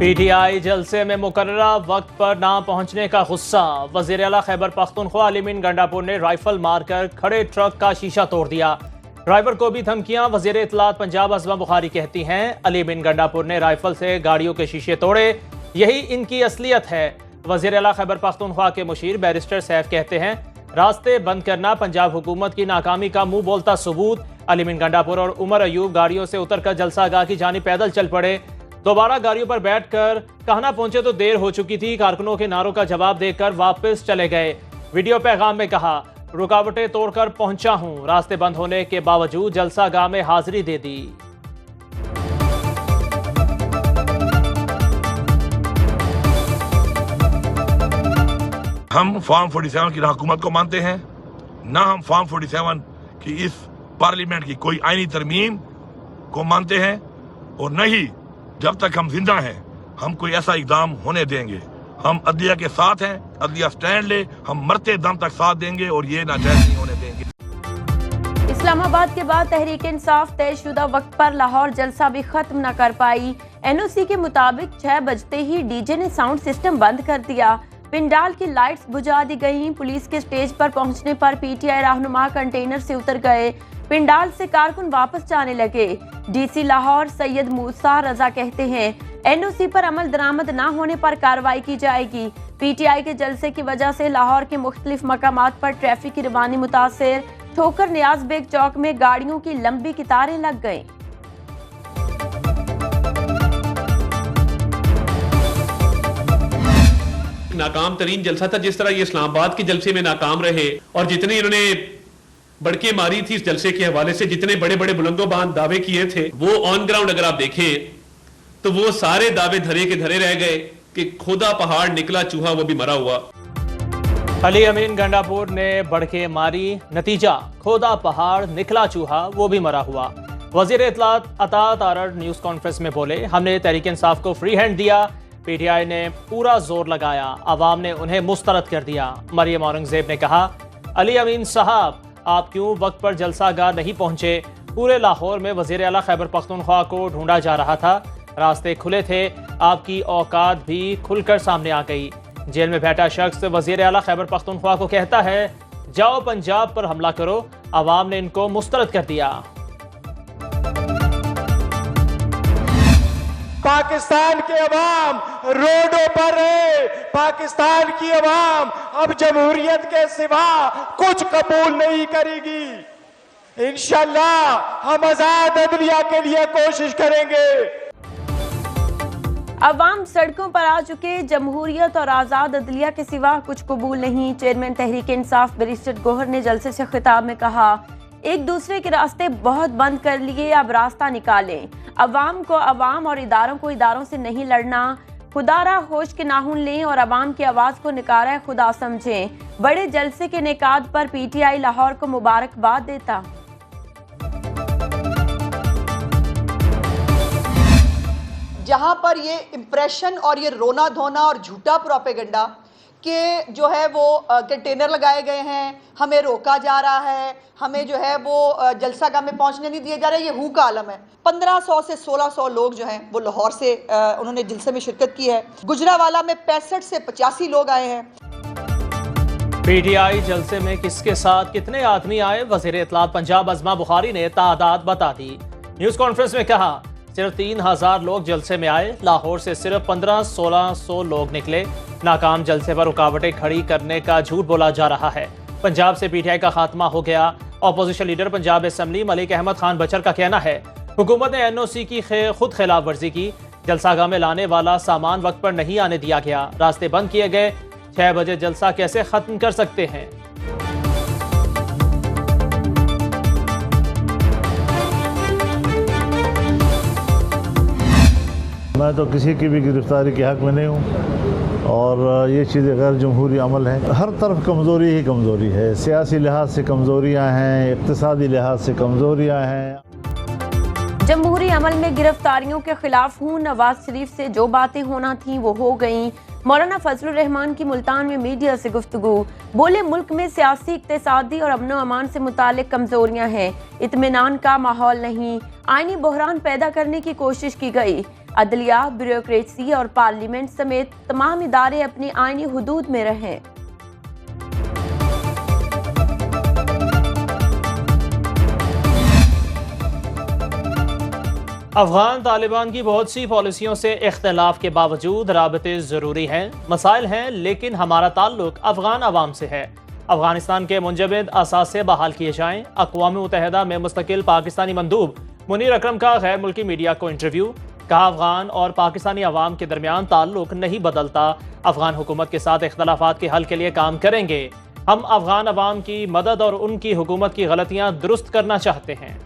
PTI जलसे में मुकर्ररा वक्त पर ना पहुंचने का गुस्सा। वजीर आला खैबर पख्तूनख्वा अली अमीन गंडापुर ने राइफल मारकर खड़े ट्रक का शीशा तोड़ दिया। ड्राइवर को भी धमकियां। वजीर इत्तलात पंजाब अज़मा बुखारी कहती हैं, अली अमीन गंडापुर ने राइफल से गाड़ियों के शीशे तोड़े, यही इनकी असलियत है। वजीर आला खैबर पख्तूनख्वा के मुशीर बैरिस्टर सैफ कहते हैं, रास्ते बंद करना पंजाब हुकूमत की नाकामी का मुंह बोलता सबूत। अली अमीन गंडापुर और उमर अयूब गाड़ियों से उतरकर जलसागाह की जानिब पैदल चल पड़े। दोबारा गाड़ियों पर बैठकर कहना पहुंचे तो देर हो चुकी थी। कारकुनों के नारों का जवाब देकर वापस चले गए। वीडियो पैगाम में कहा, रुकावटें तोड़कर पहुंचा हूं, रास्ते बंद होने के बावजूद जलसागाह में हाजिरी दे दी। हम फॉर्म 47 की हुकूमत को मानते हैं, ना हम फॉर्म 47 की इस पार्लियामेंट की कोई आईनी तरमीम को मानते हैं, और न ही जब तक हम जिंदा हैं हम कोई ऐसा इकदाम होने देंगे। हम अदलिया के साथ हैं, अदलिया स्टैंड ले, हम मरते दम तक साथ देंगे और ये नाजायज नहीं होने देंगे। इस्लामाबाद के बाद तहरीक इंसाफ तयशुदा वक्त पर लाहौर जलसा भी खत्म न कर पाई। एनओसी के मुताबिक 6 बजते ही डीजे ने साउंड सिस्टम बंद कर दिया। पिंडाल की लाइट्स बुझा दी गई। पुलिस के स्टेज पर पहुंचने पर पीटीआई रहनुमा कंटेनर से उतर गए। पिंडाल से कारकुन वापस जाने लगे। डीसी लाहौर सैयद मूसा रजा कहते हैं, एनओसी पर अमल दरामद न होने पर कार्रवाई की जाएगी। पीटीआई के जलसे की वजह से लाहौर के मुख्तलिफ मकामात पर ट्रैफिक की रवानी मुतासिर। ठोकर नियाज बेग चौक में गाड़ियों की लंबी कतारें लग गईं। नाकाम तरीन जलसा था, जिस तरह ये इस्लामाबाद के जलसे में नाकाम रहे और जितनी इन्होंने बड़के मारी थी इस जलसे के हवाले से, जितने बड़े बड़े बुलंदोबान दावे किए थे, वो ऑन ग्राउंड अगर आप देखें तो वो सारे दावे धरे के धरे रह गए कि खुदा पहाड़ निकला चूहा वो भी मरा हुआ। अली अमीन गंडापुर ने बड़के मारी, नतीजा खोदा पहाड़ निकला चूहा वो भी मरा हुआ। वजीर इत्तलात अता तारड़ न्यूज कॉन्फ्रेंस में बोले, हमने तहरीक इंसाफ को फ्री हैंड दिया, पीटीआई ने पूरा जोर लगाया, अवाम ने उन्हें मुस्तरद कर दिया। मरियम औरंगजेब ने कहा, अली अमीन साहब आप क्यों वक्त पर जलसागाह नहीं पहुंचे? पूरे लाहौर में वजीर आला खैबर पख्तूनख्वा को ढूंढा जा रहा था, रास्ते खुले थे, आपकी औकात भी खुलकर सामने आ गई। जेल में बैठा शख्स वजीर आला खैबर पख्तूनख्वा को कहता है, जाओ पंजाब पर हमला करो, अवाम ने इनको मुस्तरद कर दिया। पाकिस्तान के अवाम रोडों पर है। पाकिस्तान की अवाम अब जमहूरियत के सिवा कुछ कबूल नहीं करेगी। इंशाअल्लाह हम आजाद अदलिया के लिए कोशिश करेंगे। अवाम सड़कों पर आ चुके, जमहूरियत और आजाद अदलिया के सिवा कुछ कबूल नहीं। चेयरमैन तहरीक इंसाफ बैरिस्टर गोहर ने जलसे से खिताब में कहा, एक दूसरे के रास्ते बहुत बंद कर लिए, अब रास्ता निकालें। अवाम को अवाम और इदारों को इदारों से नहीं लड़ना। खुदारा होश के नाहुन लें और अवाम की आवाज़ को निकारा खुदा समझें। बड़े जलसे के निकाद पर पीटीआई लाहौर को मुबारकबाद देता। जहां पर ये इम्प्रेशन और ये रोना धोना और झूठा प्रोपेगेंडा के जो है वो कंटेनर लगाए गए हैं, हमें रोका जा रहा है, हमें जो है वो जलसागाह में पहुंचने नहीं दिया जा रहा है, ये हू का आलम है। 1500 से 1600 लोग जो हैं वो लाहौर से उन्होंने जलसे में शिरकत की है। गुजरावाला में 65 से 85 लोग आए हैं। पीटीआई जलसे में किसके साथ कितने आदमी आए, वजीर इत्तलात पंजाब अज़मा बुखारी ने तादाद बता दी। न्यूज कॉन्फ्रेंस में कहा, सिर्फ 3000 लोग जलसे में आए, लाहौर से सिर्फ 1500-1600 लोग निकले। नाकाम जलसे पर रुकावटें खड़ी करने का झूठ बोला जा रहा है। पंजाब से पीटीआई का खात्मा हो गया। Opposition leader Punjab assembly Malik Ahmad Khan Bachar का कहना है, हुकूमत ने एनओसी की खुद खिलाफ वर्जी की, जलसागाह में लाने वाला सामान वक्त पर नहीं आने दिया गया, रास्ते बंद किए गए। 6 बजे जलसा कैसे खत्म कर सकते हैं? मैं तो किसी की भी गिरफ्तारी के हक में नहीं हूँ और ये चीज़ें गैर जमहूरी अमल है। हर तरफ कमज़ोरी ही कमज़ोरी है। सियासी लिहाज से कमज़ोरियाँ हैं, इक़्तिसादी लिहाज से कमज़ोरियाँ हैं। जमहूरी अमल में गिरफ्तारियों के खिलाफ हूँ। नवाज शरीफ से जो बातें होना थी वो हो गईं। मौलाना फजलुर रहमान की मुल्तान में मीडिया से गुफ्तगू, बोले मुल्क में सियासी, इक़्तिसादी और अमन अमान से मुतालिक कमजोरियां हैं, इत्मीनान का माहौल नहीं, आईनी बहरान पैदा करने की कोशिश की गई। अदलिया, ब्यूरोक्रेसी और पार्लियामेंट समेत तमाम इदारे अपनी आईनी हुदूद में रहें। अफगान तालिबान की बहुत सी पॉलिसियों से इख्तलाफ के बावजूद राबते ज़रूरी हैं, मसाइल हैं, लेकिन हमारा ताल्लुक अफगान अवाम से है। अफगानिस्तान के मुंजमद असासे बहाल किए जाएं। अक़वाम मुत्तहिदा में मुस्तकिल पाकिस्तानी मंदूब मुनीर अकरम का गैर मुल्की मीडिया को इंटरव्यू। कहा, अफगान और पाकिस्तानी अवाम के दरमियान ताल्लुक नहीं बदलता। अफगान हुकूमत के साथ इख्तलाफात के हल के लिए काम करेंगे। हम अफगान अवाम की मदद और उनकी हुकूमत की गलतियाँ दुरुस्त करना चाहते हैं।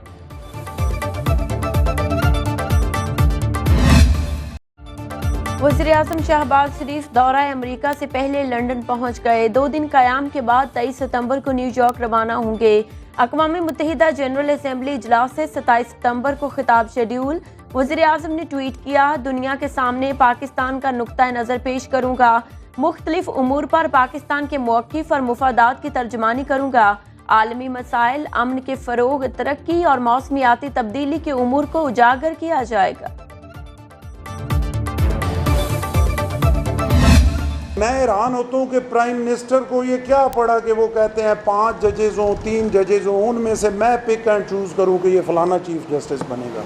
वज़ीर-ए-आज़म शहबाज शरीफ दौरा अमेरिका से पहले लंदन पहुंच गए। 2 दिन क़याम के बाद 23 सितंबर को न्यूयॉर्क रवाना होंगे। अक़वाम मुत्तहिदा जनरल असेंबली इजलास से 27 सितंबर को खिताब शेड्यूल। वज़ीर-ए-आज़म ने ट्वीट किया, दुनिया के सामने पाकिस्तान का नुक्ता नज़र पेश करूँगा। मुख्तलिफ उमूर पर पाकिस्तान के मौक़िफ़ और मुफादात की तर्जुमानी करूँगा। आलमी मसाइल, अमन के फ़रोग, तरक्की और मौसमियाती तब्दीली के उमूर को उजागर किया जाएगा। मैं हैरान होता हूँ कि प्राइम मिनिस्टर को ये क्या पड़ा कि वो कहते हैं 5 जजेस हों, 3 जजेस हों, उनमें से मैं पिक एंड चूज करूँ कि ये फलाना चीफ जस्टिस बनेगा।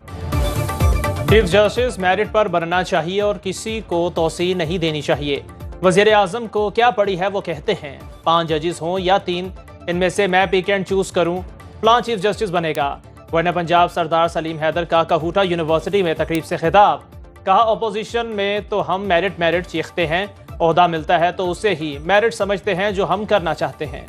चीफ जस्टिस मेरिट पर बनना चाहिए और किसी को तौसीह नहीं देनी चाहिए। वज़ीर आज़म को क्या पड़ी है वो कहते हैं 5 जजेस हों या 3, इनमें से मैं पिक एंड चूज करूँ, फलां चीफ जस्टिस बनेगा। गवर्नर पंजाब सरदार सलीम हैदर का कहूटा यूनिवर्सिटी में तकरीब से खिताब। कहा, अपोजिशन में तो हम मेरिट चीखते हैं, ओहदा मिलता है तो उसे ही मेरिट समझते हैं जो हम करना चाहते हैं।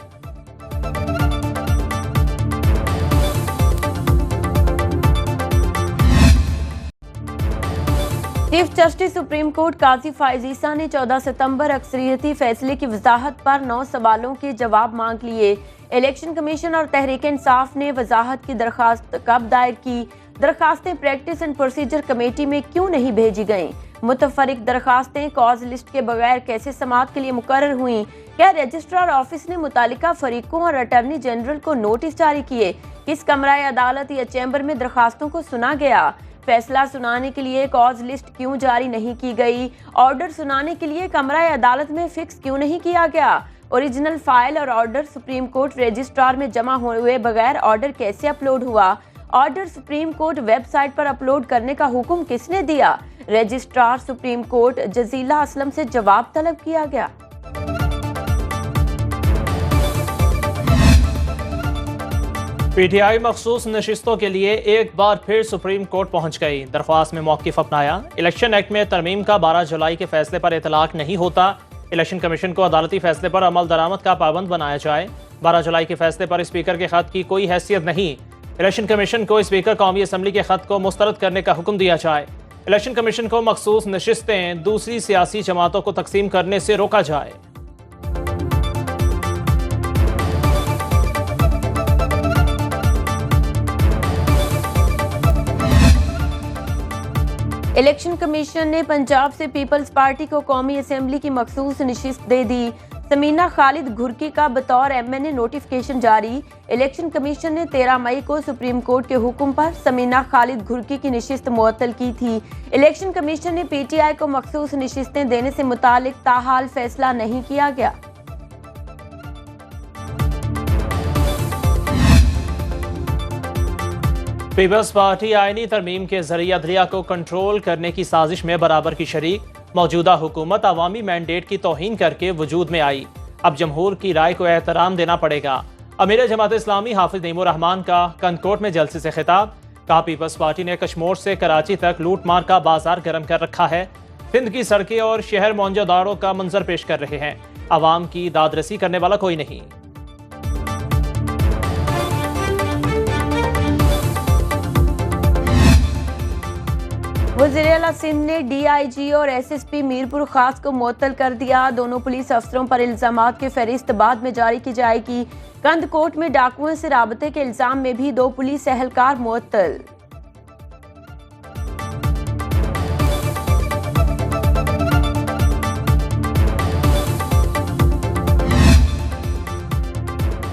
चीफ जस्टिस सुप्रीम कोर्ट काजी फाइज ईसा ने 14 सितंबर अक्सरियती फैसले की वजाहत पर 9 सवालों के जवाब मांग लिए। इलेक्शन कमीशन और तहरीक इंसाफ ने वजाहत की दरखास्त कब दायर की? दरखास्तें प्रैक्टिस एंड प्रोसीजर कमेटी में क्यों नहीं भेजी गईं? मुतफरिक दरखास्तें कॉज लिस्ट के बगैर कैसे समाअत के लिए मुकर्रर हुई? क्या रजिस्ट्रार ऑफिस ने मुतालिका फरीकों और अटॉर्नी जनरल को नोटिस जारी किए? किस कमरा अदालत या चैम्बर में दरखास्तों को सुना गया? फैसला सुनाने के लिए कॉज लिस्ट क्यों जारी नहीं की गई? ऑर्डर सुनाने के लिए कमरा अदालत में फिक्स क्यों नहीं किया गया? ओरिजिनल फाइल और ऑर्डर सुप्रीम कोर्ट रजिस्ट्रार में जमा हुए बगैर ऑर्डर कैसे अपलोड हुआ? ऑर्डर सुप्रीम कोर्ट वेबसाइट पर अपलोड करने का हुक्म किसने दिया? Registrar supreme court Jazila Aslam से जवाब तलब किया गया। पीटीआई मखसूस नशिस्तों के लिए एक बार फिर सुप्रीम कोर्ट पहुंच गई। दरख्वास्त में मौक़िफ़ अपनाया। इलेक्शन एक्ट में तरमीम का 12 जुलाई के फैसले पर इतलाक नहीं होता। इलेक्शन कमीशन को अदालती फैसले पर अमल दरामद का पाबंद बनाया जाए। 12 जुलाई के फैसले पर स्पीकर के खत की कोई हैसियत नहीं। इलेक्शन कमीशन को स्पीकर कौमी असम्बली के खत को मुस्तरद करने का हुक्म दिया जाए। इलेक्शन कमीशन को मखसूस नशिस्तें दूसरी सियासी जमातों को तकसीम करने से रोका जाए। इलेक्शन कमीशन ने पंजाब से पीपल्स पार्टी को कौमी असम्बली की मखसूस नशिस्त दे दी। समीना खालिद घुर्की का बतौर एमएनए नोटिफिकेशन जारी। इलेक्शन कमीशन ने 13 मई को सुप्रीम कोर्ट के हुक्म पर समीना खालिद घुर्की की नशिस्त मुअत्तल की थी। इलेक्शन कमीशन ने पीटीआई को मखसूस नशिस्तें देने से मुतालिक ताहाल फैसला नहीं किया गया। पीपल्स पार्टी आईनी तरमीम के जरिए अदलिया को कंट्रोल करने की साजिश में बराबर की शरीक। मौजूदा हुकूमत अवामी मैंडेट की तौहीन करके वजूद में आई। अब जमहूर की राय को एहतराम देना पड़ेगा। अमीर जमात इस्लामी हाफिज नईमुर रहमान का कंदकोट में जलसे से खिताब। कहा, पीपल्स पार्टी ने कश्मीर से कराची तक लूट मार का बाजार गर्म कर रखा है। सिंध की सड़कें और शहर मौजूदारों का मंजर पेश कर रहे हैं। आवाम की दादरसी करने वाला कोई नहीं। वज़ीर-ए-आला सिंध ने डीआईजी और एसएसपी मीरपुर खास को मुअत्तल कर दिया। दोनों पुलिस अफसरों पर इल्जामात की फहरिस्त बाद में जारी की जाएगी। कंदकोट में डाकुओं से राबते के इल्जाम में भी 2 पुलिस एहलकार मुअत्तल।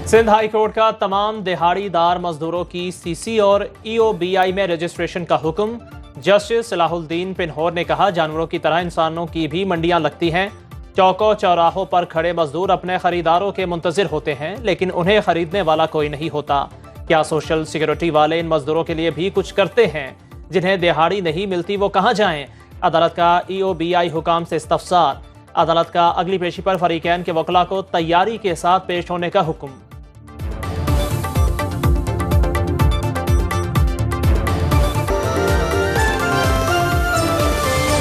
सिंध हाई कोर्ट का तमाम दिहाड़ीदार मजदूरों की सीसी और ईओबीआई में रजिस्ट्रेशन का हुक्म। जस्टिस सलाहुद्दीन पिन्होर ने कहा, जानवरों की तरह इंसानों की भी मंडियां लगती हैं। चौकों चौराहों पर खड़े मजदूर अपने खरीदारों के मुंतजिर होते हैं, लेकिन उन्हें खरीदने वाला कोई नहीं होता। क्या सोशल सिक्योरिटी वाले इन मजदूरों के लिए भी कुछ करते हैं? जिन्हें दिहाड़ी नहीं मिलती वो कहां जाएं? अदालत का EOBI हुकाम से इस्तफसार। अदालत का अगली पेशी पर फरीकैन के वकला को तैयारी के साथ पेश होने का हुक्म।